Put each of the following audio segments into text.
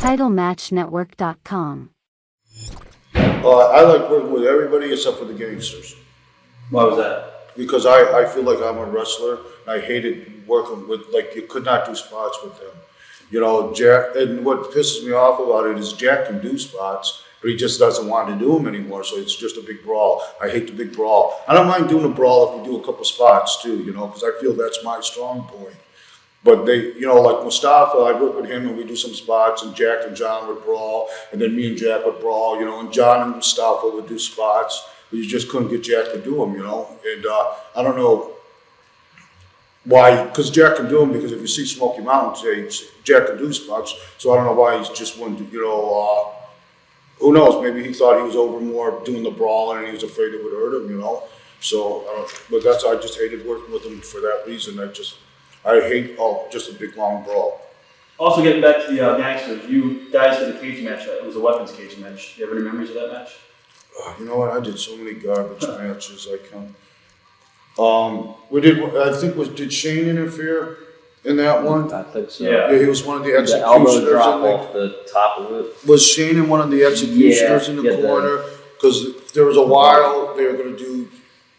TitleMatchNetwork.com. I like working with everybody except for the gangsters. Why was that? Because I feel like I'm a wrestler. And I hated working with, like, you could not do spots with them. You know, Jack, and what pisses me off about it is Jack can do spots, but he just doesn't want to do them anymore, so it's just a big brawl. I hate the big brawl. I don't mind doing a brawl if we do a couple spots too, you know, because I feel that's my strong point. But they, you know, like Mustafa, I work with him and we do some spots, and Jack and John would brawl, and then me and Jack would brawl, you know, and John and Mustafa would do spots, but you just couldn't get Jack to do them, you know. And I don't know why, because Jack can do them, because if you see Smoky Mountain, Jack can do spots, so I don't know why he's just wouldn't, you know, who knows, maybe he thought he was over more doing the brawling and he was afraid it would hurt him, you know. So, but I just hated working with him for that reason. I hate, just a big long brawl. Also, getting back to the gangsters, you guys did a cage match. It was a weapons cage match. Do you have any memories of that match? You know what? I did so many garbage matches. I can't. We did. I think did Shane interfere in that one? I think so. Yeah. Yeah, he was one of the The executioners. elbow drop off the top of it. Was Shane in one of the executioners in the corner? Because there was a while they were going to do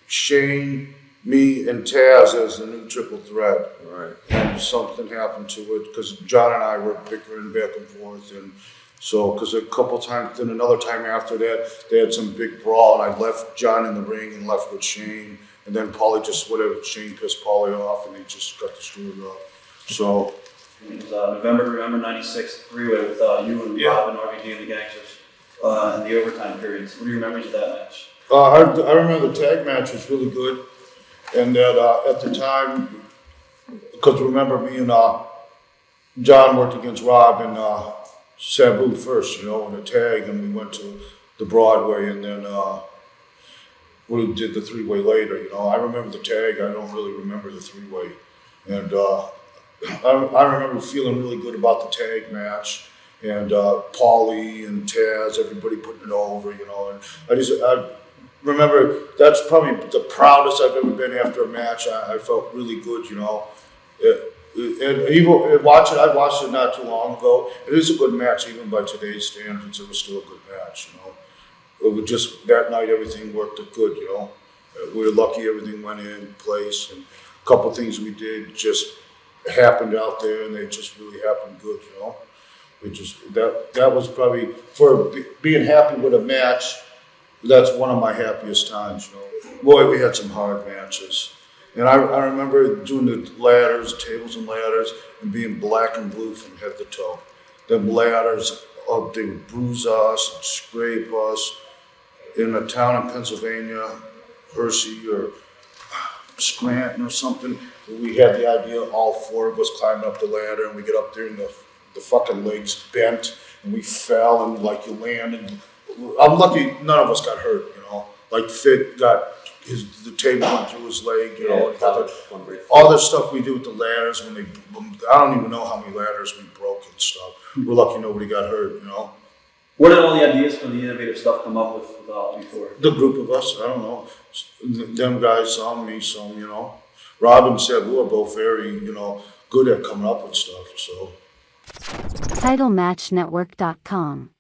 Shane, me, and Taz as the new triple threat. Right. And something happened to it because John and I were bickering back and forth, and so because a couple times, then another time after that, they had some big brawl, and I left John in the ring and left with Shane, and then Paulie just Shane pissed Paulie off, and they just got destroyed off. So It was November '96 three-way with you and Rob and RVD and the gangsters in the overtime periods. What are your memories of that match? I remember the tag match was really good, and that at the time, because remember me and John worked against Rob and Sabu first, you know, in a tag, and we went to the Broadway, and then we did the three-way later, you know. I remember the tag, I don't really remember the three-way. And I remember feeling really good about the tag match, and Paulie and Taz, everybody putting it over, you know. And I remember that's probably the proudest I've ever been after a match. I felt really good, you know. And even I watched it not too long ago. It is a good match, even by today's standards. It was still a good match, you know. It was just that night everything worked good, you know. We were lucky everything went in place, and a couple things we did just happened out there, and they just really happened good, you know. It just that was probably for being happy with a match. That's one of my happiest times, you know. Boy, we had some hard matches. And I remember doing the ladders, tables and ladders, and being black and blue from head to toe. Them ladders, they would bruise us and scrape us. In a town in Pennsylvania, Hershey or Scranton or something, we had the idea, all four of us climbing up the ladder, and we get up there and the fucking legs bent, and we fell, and like you land, and I'm lucky none of us got hurt, you know. Like Fit got the table went through his leg, you know. All this stuff we do with the ladders, I don't even know how many ladders we broke and stuff. We're lucky nobody got hurt, you know. What did all the ideas for the innovative stuff come up with before? The group of us, I don't know. Them guys, some, me, some, you know. Rob and Seb, we were both very, you know, good at coming up with stuff, so. TitleMatchNetwork.com.